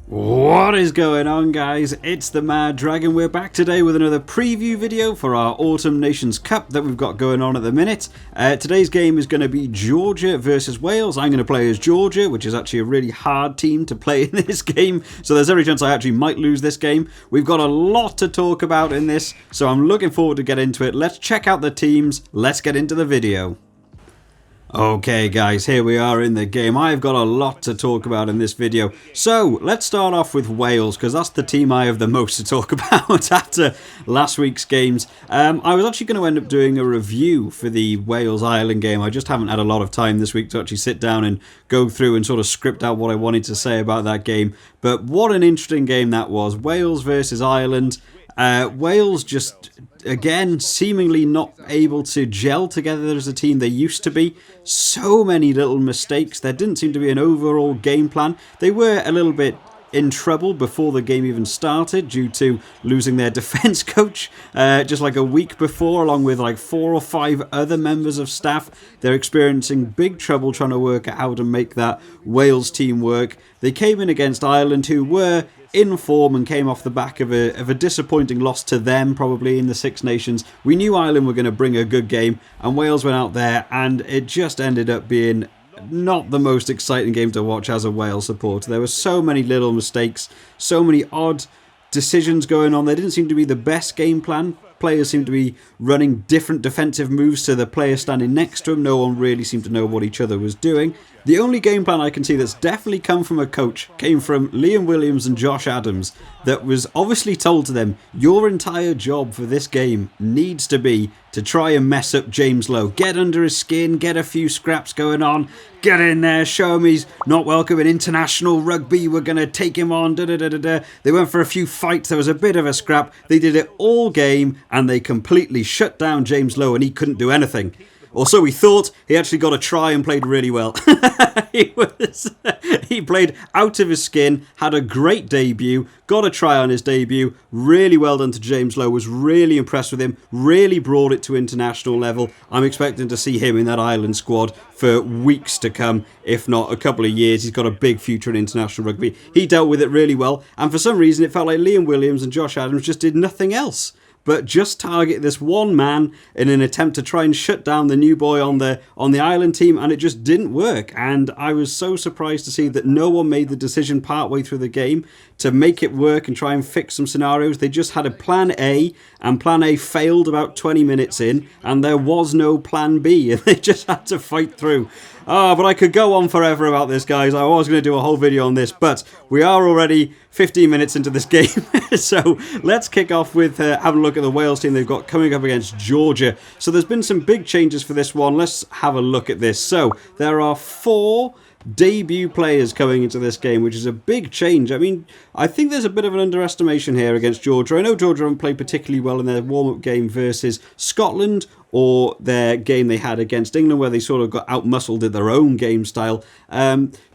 What is going on, guys? It's the Mad Dragon. We're back today with another preview video for our Autumn Nations Cup that we've got going on at the minute. Today's game is going to be Georgia versus Wales. I'm going to play as Georgia, which is actually a really hard team to play in this game, so there's every chance I actually might lose this game. We've got a lot to talk about in this, so I'm looking forward to get into it. Let's check out the teams. Let's get into the video. Okay guys, here we are in the game. I've got a lot to talk about in this video. So, let's start off with Wales, because that's the team I have the most to talk about after last week's games. I was actually going to end up doing a review for the Wales-Ireland game. I just haven't had a lot of time this week to actually sit down and go through and sort of script out what I wanted to say about that game. But what an interesting game that was. Wales versus Ireland. Wales just, again, seemingly not able to gel together as a team they used to be. So many little mistakes. There didn't seem to be an overall game plan. They were a little bit in trouble before the game even started due to losing their defence coach just like a week before, along with like 4 or 5 other members of staff. They're experiencing big trouble trying to work out how to make that Wales team work. They came in against Ireland, who were in form and came off the back of a disappointing loss to them, probably in the Six Nations. We knew Ireland were going to bring a good game, and Wales went out there, and it just ended up being not the most exciting game to watch as a Wales supporter. There were so many little mistakes, so many odd decisions going on. There didn't seem to be the best game plan. Players seemed to be running different defensive moves to the player standing next to him. No one really seemed to know what each other was doing. The only game plan I can see that's definitely come from a coach came from Liam Williams and Josh Adams, that was obviously told to them, your entire job for this game needs to be to try and mess up James Lowe. Get under his skin, get a few scraps going on, get in there, show him he's not welcome in international rugby, we're going to take him on, da-da-da-da-da. They went for a few fights, there was a bit of a scrap, they did it all game, and they completely shut down James Lowe and he couldn't do anything. Or so we thought. He actually got a try and played really well. He played out of his skin, had a great debut, got a try on his debut. Really well done to James Lowe. Was really impressed with him. Really brought it to international level. I'm expecting to see him in that Ireland squad for weeks to come, if not a couple of years. He's got a big future in international rugby. He dealt with it really well. And for some reason, it felt like Liam Williams and Josh Adams just did nothing else but just target this one man in an attempt to try and shut down the new boy on the Ireland team, and it just didn't work. And I was so surprised to see that no one made the decision partway through the game to make it work and try and fix some scenarios. They just had a plan A, and plan A failed about 20 minutes in, and there was no plan B, and they just had to fight through. But I could go on forever about this, guys. I was going to do a whole video on this, but we are already 15 minutes into this game. So let's kick off with having a look at the Wales team they've got coming up against Georgia. So there's been some big changes for this one. Let's have a look at this. So there are 4 debut players coming into this game, which is a big change. I mean, I think there's a bit of an underestimation here against Georgia. I know Georgia haven't played particularly well in their warm-up game versus Scotland, or their game they had against England, where they sort of got out-muscled in their own game style.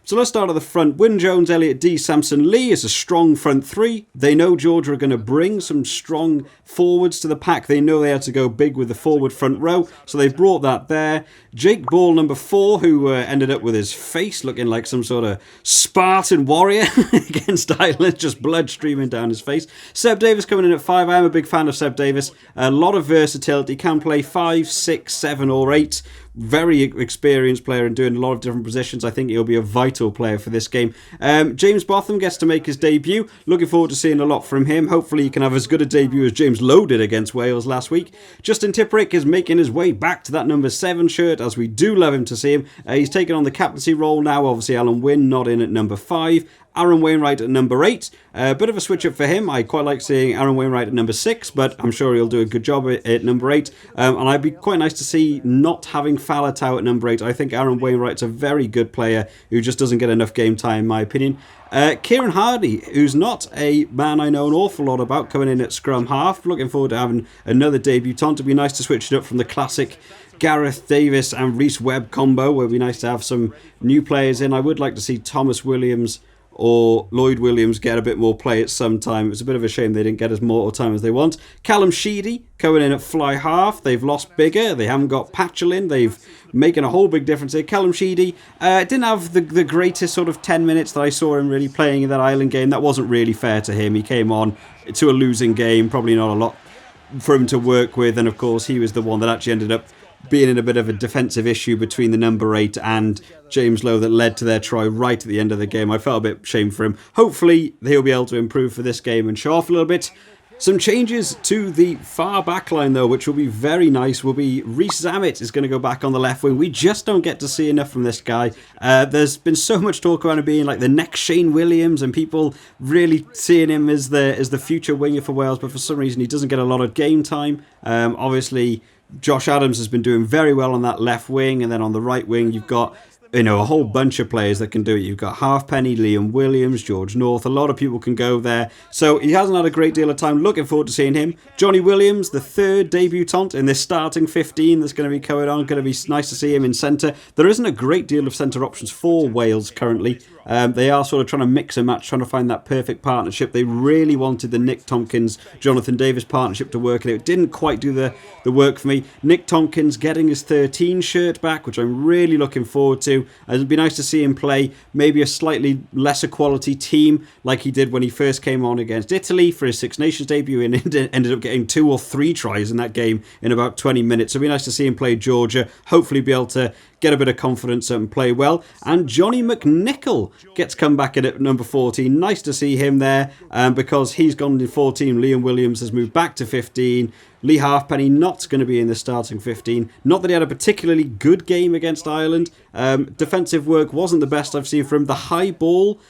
So let's start at the front. Wyn Jones, Elliott Dee, Samson Lee is a strong front 3. They know Georgia are going to bring some strong forwards to the pack. They know they had to go big with the forward front row, so they brought that there. Jake Ball, number 4, who ended up with his face looking like some sort of Spartan warrior against Ireland, just blood streaming down his face. Seb Davis coming in at 5. I am a big fan of Seb Davis. A lot of versatility, can play 5, 6, 7 or 8. Very experienced player and doing a lot of different positions. I think he'll be a vital player for this game. James Botham gets to make his debut. Looking forward to seeing a lot from him. Hopefully he can have as good a debut as James Lowe did against Wales last week. Justin Tipuric is making his way back to that number 7 shirt, as we do love him to see him. He's taken on the captaincy role now. Obviously Alan Wynne not in at number 5. Aaron Wainwright at number 8. A bit of a switch up for him. I quite like seeing Aaron Wainwright at number 6, but I'm sure he'll do a good job at number 8. And I'd be quite nice to see not having Faletau at number 8. I think Aaron Wainwright's a very good player who just doesn't get enough game time, in my opinion. Kieran Hardy, who's not a man I know an awful lot about, coming in at scrum half. Looking forward to having another debutant. It'd be nice to switch it up from the classic Gareth Davis and Rhys Webb combo, where it'd be nice to have some new players in. I would like to see Thomas Williams or Lloyd Williams get a bit more play at some time. It was a bit of a shame they didn't get as more time as they want. Callum Sheedy coming in at fly half. They've lost Bigger. They haven't got Patchelin. They've making a whole big difference here. Callum Sheedy didn't have the greatest sort of 10 minutes that I saw him really playing in that Ireland game. That wasn't really fair to him. He came on to a losing game, probably not a lot for him to work with, and of course he was the one that actually ended up being in a bit of a defensive issue between the number 8 and James Lowe that led to their try right at the end of the game. I felt a bit ashamed for him. Hopefully he'll be able to improve for this game and show off a little bit. Some changes to the far back line, though, which will be very nice, will be Reece Zammit is going to go back on the left wing. We just don't get to see enough from this guy. There's been so much talk about him being like the next Shane Williams and people really seeing him as the future winger for Wales, but for some reason he doesn't get a lot of game time. Obviously, Josh Adams has been doing very well on that left wing, and then on the right wing you've got a whole bunch of players that can do it. You've got Halfpenny, Liam Williams, George North. A lot of people can go there. So he hasn't had a great deal of time. Looking forward to seeing him. Johnny Williams, the third debutant in this starting 15 that's going to be going on. Going to be nice to see him in centre. There isn't a great deal of centre options for Wales currently. They are sort of trying to mix and match, trying to find that perfect partnership. They really wanted the Nick Tompkins, Jonathan Davis partnership to work, and it didn't quite do the work for me. Nick Tompkins getting his 13 shirt back, which I'm really looking forward to. It'd be nice to see him play maybe a slightly lesser quality team like he did when he first came on against Italy for his Six Nations debut and ended up getting 2 or 3 tries in that game in about 20 minutes. So it'd be nice to see him play Georgia, hopefully be able to get a bit of confidence and play well. And Johnny McNichol gets come back in at number 14. Nice to see him there because he's gone in 14. Liam Williams has moved back to 15. Lee Halfpenny not going to be in the starting 15. Not that he had a particularly good game against Ireland. Defensive work wasn't the best I've seen from him. The high ball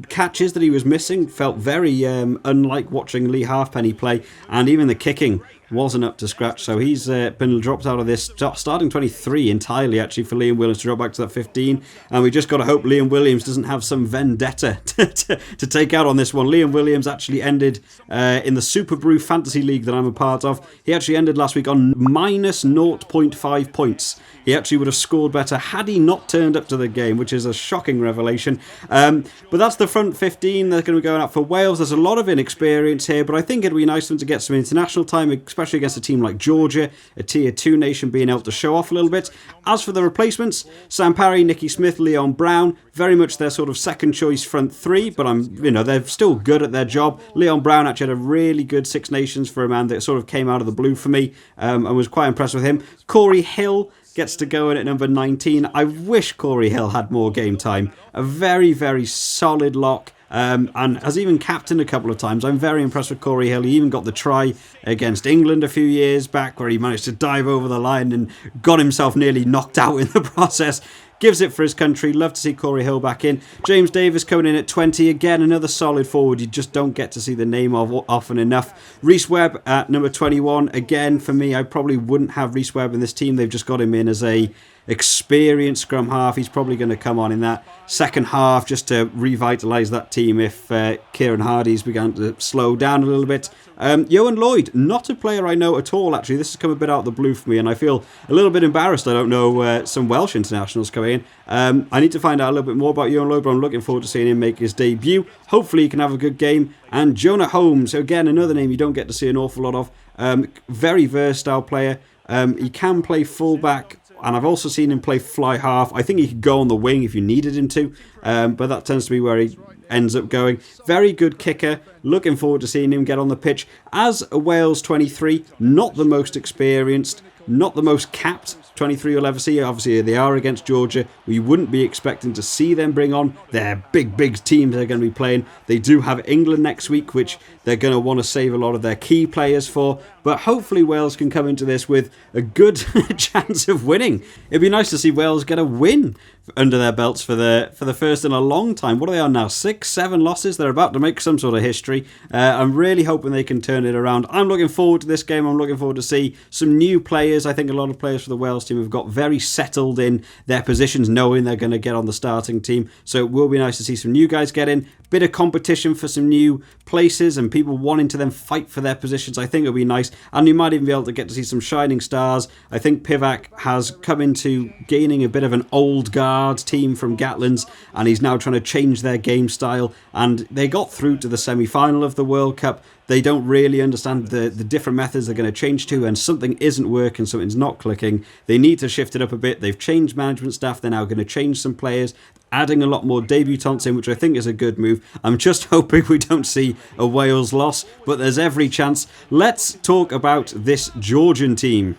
catches that he was missing felt very unlike watching Lee Halfpenny play, and even the kicking wasn't up to scratch. So he's been dropped out of this starting 23 entirely, actually, for Liam Williams to drop back to that 15. And we just got to hope Liam Williams doesn't have some vendetta to take out on this one. Liam Williams actually ended in the Super Brew Fantasy League that I'm a part of. He actually ended last week on minus 0.5 points. He actually would have scored better had he not turned up to the game, which is a shocking revelation. But that's the front 15 that's going to be going out for Wales. There's a lot of inexperience here, but I think it'd be nice for them to get some international time, especially against a team like Georgia, a Tier 2 nation, being able to show off a little bit. As for the replacements, Sam Parry, Nicky Smith, Leon Brown, very much their sort of second choice front 3, but they're still good at their job. Leon Brown actually had a really good Six Nations for a man that sort of came out of the blue for me and was quite impressed with him. Corey Hill gets to go in at number 19. I wish Corey Hill had more game time. A very, very solid lock. And has even captained a couple of times. I'm very impressed with Corey Hill. He even got the try against England a few years back where he managed to dive over the line and got himself nearly knocked out in the process. Gives it for his country. Love to see Corey Hill back in. James Davis coming in at 20. Again, another solid forward. You just don't get to see the name of often enough. Reece Webb at number 21. Again, for me, I probably wouldn't have Reece Webb in this team. They've just got him in as a experienced scrum half. He's probably going to come on in that second half just to revitalise that team if Kieran Hardy's began to slow down a little bit. Ioan Lloyd, not a player I know at all, actually. This has come a bit out of the blue for me, and I feel a little bit embarrassed I don't know some Welsh internationals coming in. I need to find out a little bit more about Ioan Lloyd, but I'm looking forward to seeing him make his debut. Hopefully he can have a good game. And Jonah Holmes, again, another name you don't get to see an awful lot of. Very versatile player. He can play fullback, and I've also seen him play fly half. I think he could go on the wing if you needed him to, but that tends to be where he ends up going. Very good kicker. Looking forward to seeing him get on the pitch. As a Wales 23, not the most experienced, not the most capped 23 you'll ever see. Obviously, they are against Georgia. We wouldn't be expecting to see them bring on their big teams they're going to be playing. They do have England next week, which they're going to want to save a lot of their key players for. But hopefully Wales can come into this with a good chance of winning. It'd be nice to see Wales get a win under their belts for the first in a long time. What are they on now? 6-7 losses? They're about to make some sort of history. I'm really hoping they can turn it around. I'm looking forward to this game. I'm looking forward to see some new players players, I think a lot of players for the Wales team have got very settled in their positions, knowing they're going to get on the starting team. So it will be nice to see some new guys get in. Bit of competition for some new places and people wanting to then fight for their positions. I think it'll be nice. And you might even be able to get to see some shining stars. I think Pivac has come into gaining a bit of an old guard team from Gatland's, and he's now trying to change their game style. And they got through to the semi-final of the World Cup. They don't really understand the different methods they're going to change to, and something isn't working, something's not clicking. They need to shift it up a bit. They've changed management staff. They're now going to change some players, adding a lot more debutants in, which I think is a good move. I'm just hoping we don't see a Wales loss, but there's every chance. Let's talk about this Georgian team.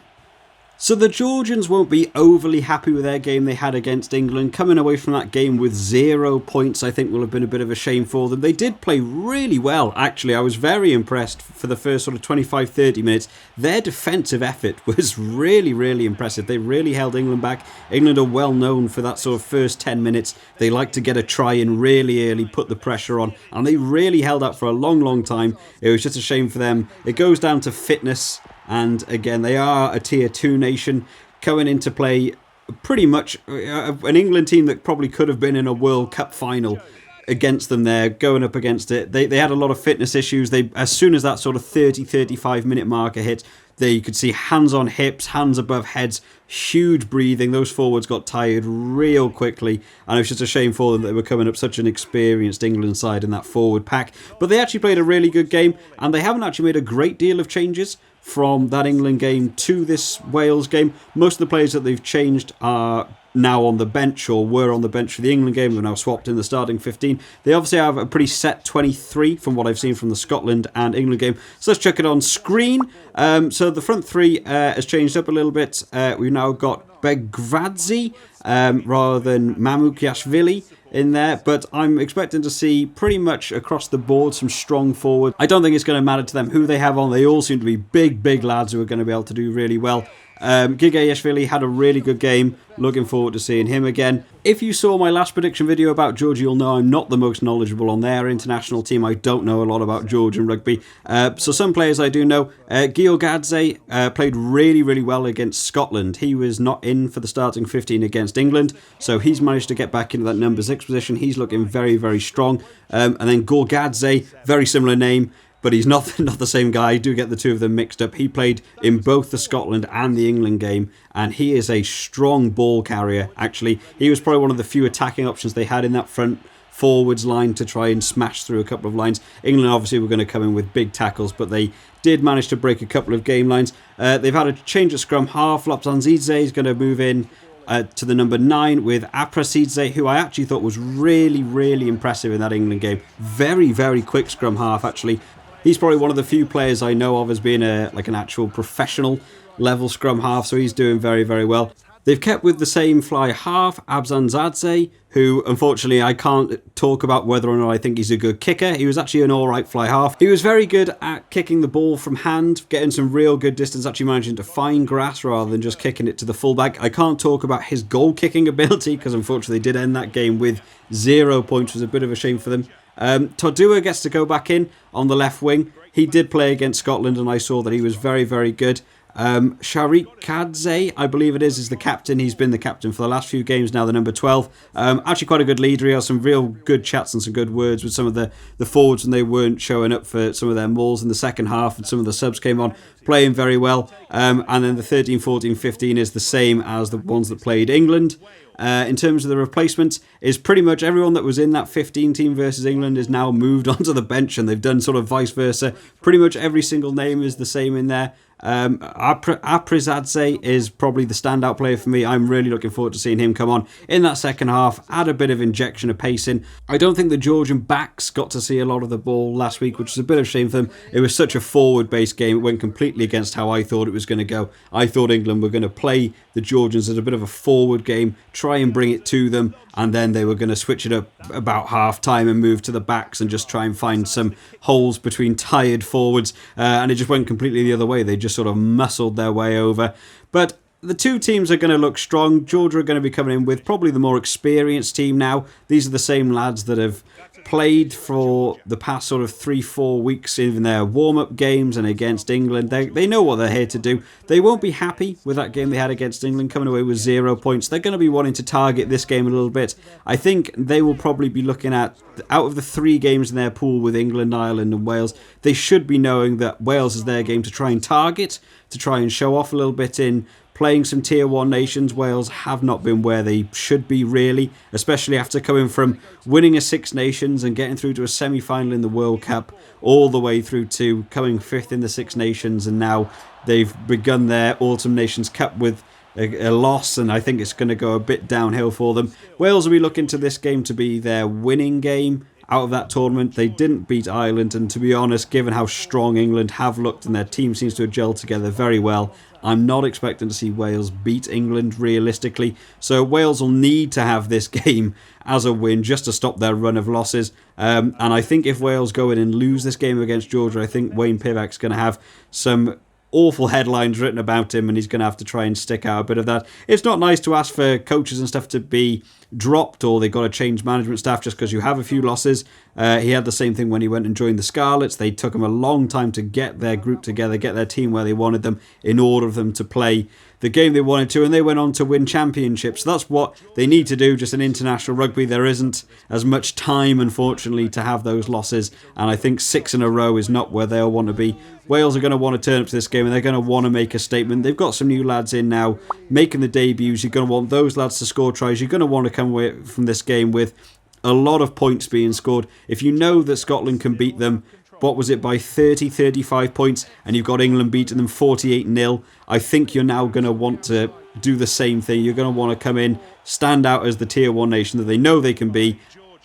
So the Georgians won't be overly happy with their game they had against England. Coming away from that game with 0 points, I think, will have been a bit of a shame for them. They did play really well, actually. I was very impressed for the first sort of 25-30 minutes. Their defensive effort was really, really impressive. They really held England back. England are well known for that sort of first 10 minutes. They like to get a try in really early, put the pressure on, and they really held up for a long, long time. It was just a shame for them. It goes down to fitness. And again, they are a tier 2 nation going into play pretty much an England team that probably could have been in a World Cup final against them there, going up against it. They had a lot of fitness issues. As soon as that sort of 30-35 minute marker hit, there you could see hands on hips, hands above heads, huge breathing. Those forwards got tired real quickly, and it was just a shame for them that they were coming up such an experienced England side in that forward pack. But they actually played a really good game, and they haven't actually made a great deal of changes from that England game to this Wales game. Most of the players that they've changed are now on the bench or were on the bench for the England game. They're now swapped in the starting 15. They obviously have a pretty set 23 from what I've seen from the Scotland and England game. So let's check it on screen. So the front three has changed up a little bit. We've now got Begradze rather than Mamukiashvili in there, but I'm expecting to see pretty much across the board some strong forward. I don't think it's going to matter to them who they have on. They all seem to be big lads who are going to be able to do really well. Gigayeshvili had a really good game. Looking forward to seeing him again. If you saw my last prediction video about Georgia, you'll know I'm not the most knowledgeable on their international team. I don't know a lot about Georgian rugby. So some players I do know. Giorgadze played really well against Scotland. He was not in for the starting 15 against England, so he's managed to get back into that number 6 position. He's looking very strong. And then Gorgadze, very similar name, but he's not the same guy. I do get the two of them mixed up. He played in both the Scotland and the England game, and he is a strong ball carrier, actually. He was probably one of the few attacking options they had in that front forwards line to try and smash through a couple of lines. England obviously were going to come in with big tackles, but they did manage to break a couple of game lines. They've had a change at scrum half. Lopzandzidze is going to move in to the number 9 with Aprasidze, who I actually thought was really impressive in that England game. Very quick scrum half, actually. He's probably one of the few players I know of as being an actual professional level scrum half, so he's doing very well. They've kept with the same fly half, Abzandzadze, who unfortunately I can't talk about whether or not I think he's a good kicker. He was actually an alright fly half. He was very good at kicking the ball from hand, getting some real good distance, actually managing to find grass rather than just kicking it to the fullback. I can't talk about his goal kicking ability because unfortunately they did end that game with 0 points, which was a bit of a shame for them. Todua gets to go back in on the left wing. He did play against Scotland and I saw that he was very good. Sharikadze, I believe it is the captain. He's been the captain for the last few games now, the number 12. Actually quite a good leader. He has some real good chats and some good words with some of the forwards when they weren't showing up for some of their mauls in the second half, and some of the subs came on playing very well. And then the 13, 14, 15 is the same as the ones that played England. In terms of the replacements, is pretty much everyone that was in that 15 team versus England is now moved onto the bench, and they've done sort of vice versa. Pretty much every single name is the same in there. Aprizadze is probably the standout player for me. I'm really looking forward to seeing him come on in that second half, add a bit of injection of pace in. I don't think the Georgian backs got to see a lot of the ball last week, which is a bit of a shame for them. It was such a forward-based game. It went completely against how I thought it was going to go. I thought England were going to play the Georgians as a bit of a forward game, try and bring it to them, and then they were going to switch it up about half-time and move to the backs and just try and find some holes between tired forwards, and it just went completely the other way. They just sort of muscled their way over. But the two teams are going to look strong. Georgia are going to be coming in with probably the more experienced team now. These are the same lads that have played for the past sort of 3-4 weeks in their warm-up games and against England. They know what they're here to do. They won't be happy with that game they had against England, coming away with 0 points. They're going to be wanting to target this game a little bit. I think they will probably be looking at, out of the 3 games in their pool with England, Ireland and Wales, they should be knowing that Wales is their game to try and target, to try and show off a little bit in playing some Tier 1 nations. Wales have not been where they should be, really, especially after coming from winning a Six Nations and getting through to a semi-final in the World Cup, all the way through to coming 5th in the Six Nations, and now they've begun their Autumn Nations Cup with a loss, and I think it's going to go a bit downhill for them. Wales will be looking to this game to be their winning game out of that tournament. They didn't beat Ireland, and to be honest, given how strong England have looked and their team seems to have gelled together very well, I'm not expecting to see Wales beat England realistically. So Wales will need to have this game as a win just to stop their run of losses. And I think if Wales go in and lose this game against Georgia, I think Wayne Pivac's going to have some awful headlines written about him, and he's going to have to try and stick out a bit of that. It's not nice to ask for coaches and stuff to be dropped, or they've got to change management staff just because you have a few losses. He had the same thing when he went and joined the Scarlets. They took him a long time to get their group together, get their team where they wanted them in order for them to play the game they wanted to, and they went on to win championships. So that's what they need to do, just in international rugby. There isn't as much time, unfortunately, to have those losses, and I think 6 in a row is not where they'll want to be. Wales are going to want to turn up to this game, and they're going to want to make a statement. They've got some new lads in now making the debuts. You're going to want those lads to score tries. You're going to want to come away from this game with a lot of points being scored. If you know that Scotland can beat them, what was it, by 30, 35 points, and you've got England beating them 48-0, I think you're now going to want to do the same thing. You're going to want to come in, stand out as the Tier 1 nation that they know they can be.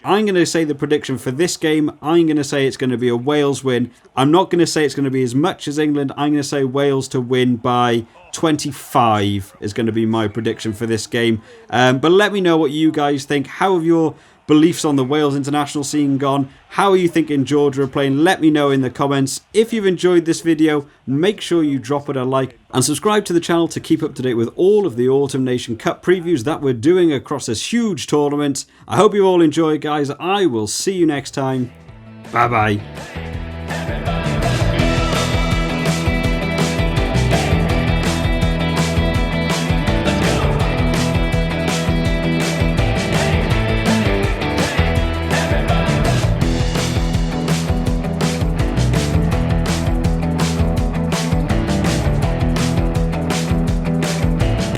I'm going to say the prediction for this game, I'm going to say it's going to be a Wales win. I'm not going to say it's going to be as much as England. I'm going to say Wales to win by 25 is going to be my prediction for this game. But let me know what you guys think. How have your beliefs on the Wales international scene gone? How are you thinking Georgia are playing? Let me know in the comments. If you've enjoyed this video, make sure you drop it a like and subscribe to the channel to keep up to date with all of the Autumn Nation Cup previews that we're doing across this huge tournament. I hope you all enjoy, guys. I will see you next time. Bye bye.